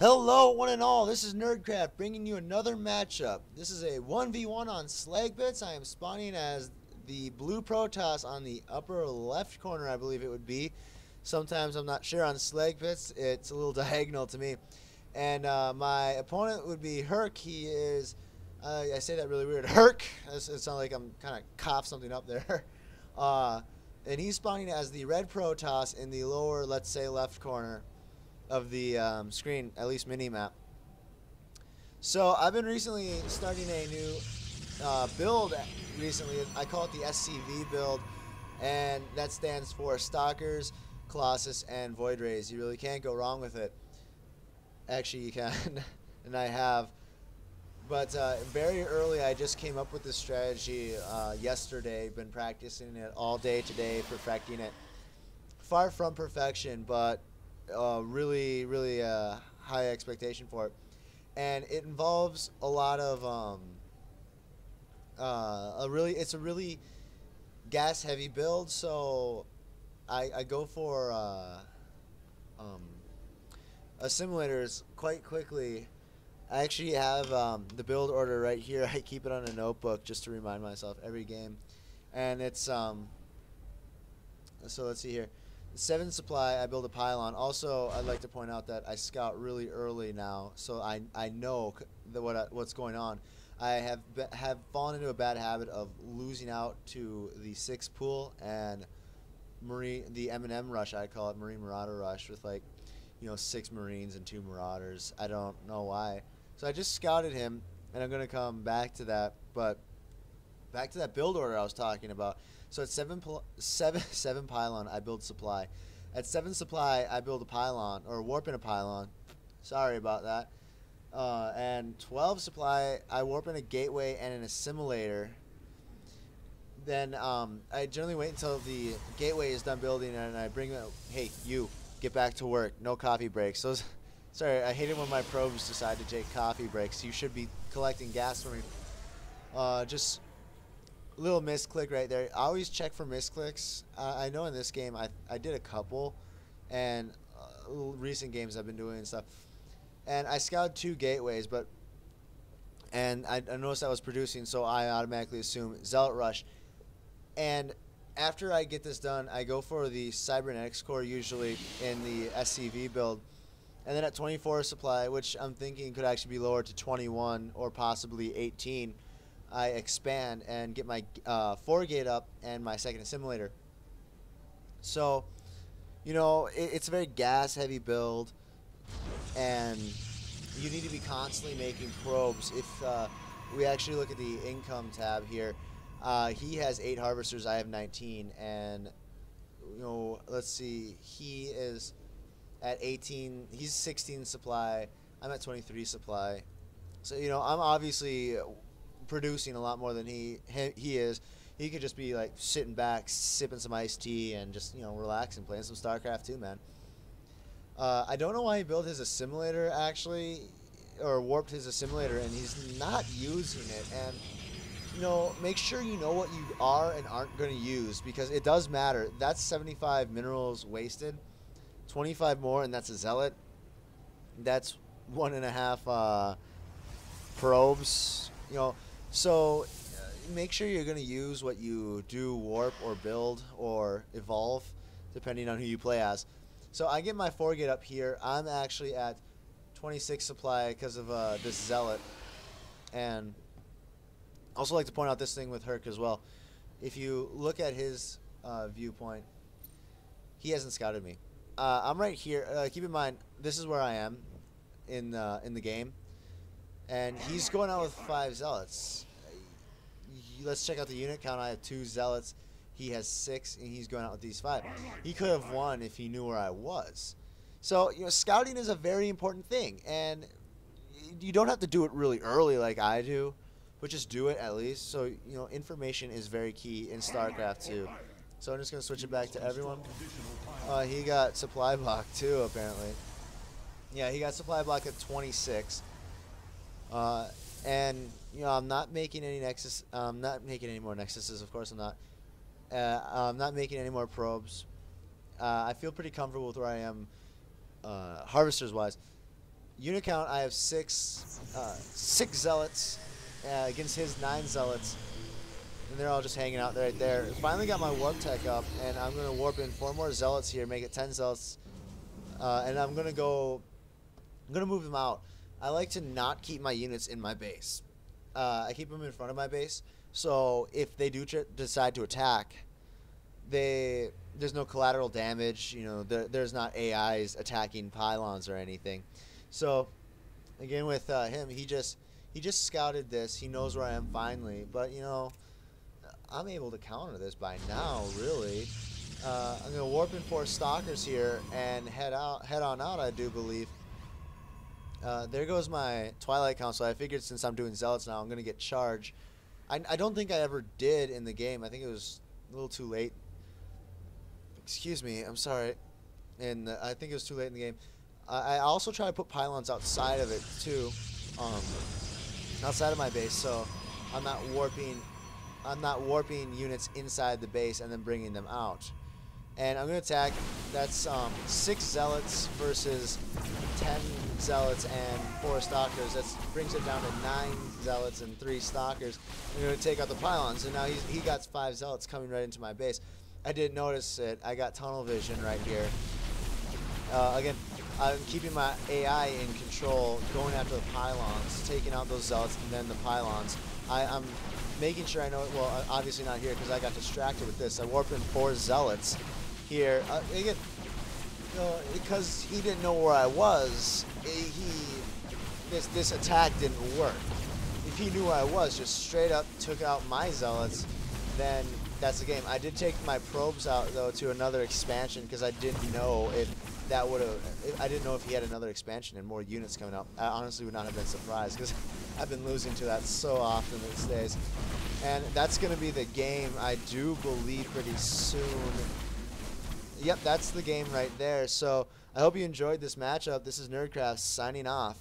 Hello, one and all. This is NerdCRAFT bringing you another matchup. This is a 1v1 on Slag Pits. I am spawning as the blue Protoss on the upper left corner, I believe it would be. Sometimes I'm not sure on Slag Pits. It's a little diagonal to me. And my opponent would be Herc. He is, I say that really weird, Herc. It sounds like I'm kind of cough something up there. And he's spawning as the red Protoss in the lower, let's say, left corner of the screen, at least mini map. So I've been recently starting a new build recently. I call it the SCV build, and that stands for Stalkers, Colossus, and Void Rays. You really can't go wrong with it. Actually, you can, and I have. But very early, I just came up with this strategy yesterday. Been practicing it all day today, perfecting it. Far from perfection, but really high expectation for it, and it involves a lot of it's a really gas heavy build. So I go for simulators quite quickly. I actually have the build order right here. I keep it on a notebook just to remind myself every game, and it's so let's see here. 7 supply, I build a pylon. Also, I'd like to point out that I scout really early now, so I know what's going on. I have fallen into a bad habit of losing out to the 6 pool and the M&M rush. I call it Marine Marauder rush with 6 Marines and 2 Marauders. I don't know why. So I just scouted him, and I'm gonna come back to that. But back to that build order I was talking about. So at 7 pylon, I build supply. At 7 supply, I build a pylon, or warp in a pylon. Sorry about that. And 12 supply, I warp in a gateway and an assimilator. Then I generally wait until the gateway is done building, and I bring them. Hey, you, get back to work. No coffee breaks. Sorry, I hate it when my probes decide to take coffee breaks. You should be collecting gas for me. Just little misclick right there. I always check for misclicks. I know in this game I did a couple, and recent games I've been doing and stuff. And I scouted 2 gateways, and I noticed I was producing, so I automatically assume Zealot Rush. And after I get this done, I go for the Cybernetics core usually in the SCV build. And then at 24 supply, which I'm thinking could actually be lowered to 21 or possibly 18, I expand and get my 4-gate up and my second assimilator. So, it's a very gas-heavy build, and you need to be constantly making probes. If we actually look at the income tab here, he has 8 harvesters, I have 19, and let's see, he is at 18, he's 16 supply, I'm at 23 supply. So, I'm obviously producing a lot more than he is. He could just be sitting back, sipping some iced tea, and just relaxing, playing some StarCraft 2, man. I don't know why he built his assimilator actually, or warped his assimilator, and he's not using it. And make sure you know what you are and aren't going to use, because it does matter. That's 75 minerals wasted, 25 more, and that's a zealot. That's 1.5 probes. So make sure you're going to use what you do warp or build or evolve, depending on who you play as. So I get my 4-gate up here. I'm actually at 26 supply because of this zealot. And also like to point out this thing with Herc as well. If you look at his viewpoint, he hasn't scouted me. I'm right here. Keep in mind, this is where I am in the game. And he's going out with 5 zealots. Let's check out the unit count. I have 2 zealots. He has 6, and he's going out with these 5. He could have won if he knew where I was. So, scouting is a very important thing. And you don't have to do it really early like I do, but just do it at least. So, information is very key in StarCraft 2. So I'm just going to switch it back to everyone. He got supply block too, apparently. Yeah, he got supply block at 26. And I'm not making any Nexus. I'm not making any more Nexuses. Of course, I'm not. I'm not making any more probes. I feel pretty comfortable with where I am, harvesters wise. unit count, I have six zealots against his 9 zealots, and they're all just hanging out right there. Finally got my warp tech up, and I'm gonna warp in 4 more zealots here, make it 10 zealots, and I'm gonna move them out. I like to not keep my units in my base. I keep them in front of my base, so if they do decide to attack, there's no collateral damage. You know, there's not AIs attacking pylons or anything. So again, with him, he just scouted this. He knows where I am finally, but you know, I'm able to counter this by now. Really, I'm gonna warp in 4 stalkers here and head on out. I do believe. There goes my Twilight Council. I figured since I'm doing zealots now, I'm gonna get charged. I don't think I ever did in the game. I think it was a little too late. Excuse me, I'm sorry. And I think it was too late in the game. I also try to put pylons outside of it too, outside of my base, so I'm not warping units inside the base and then bringing them out. And I'm gonna attack. That's 6 zealots versus 10 zealots and 4 stalkers. That brings it down to 9 zealots and 3 stalkers. I'm gonna take out the pylons, and now he got 5 zealots coming right into my base. I didn't notice it. I got tunnel vision right here. Again, I'm keeping my AI in control, going after the pylons, taking out those zealots and then the pylons. I'm making sure I know it. Well, obviously not here because I got distracted with this. I warped in 4 zealots here. Again, because he didn't know where I was, this attack didn't work. If he knew where I was, just straight up took out my zealots, then that's the game. I did take my probes out though to another expansion because I didn't know if that would have. I didn't know if he had another expansion and more units coming up. I honestly would not have been surprised because I've been losing to that so often these days. And that's going to be the game, I do believe, pretty soon. Yep, that's the game right there. So I hope you enjoyed this matchup. This is NerdCRAFT signing off.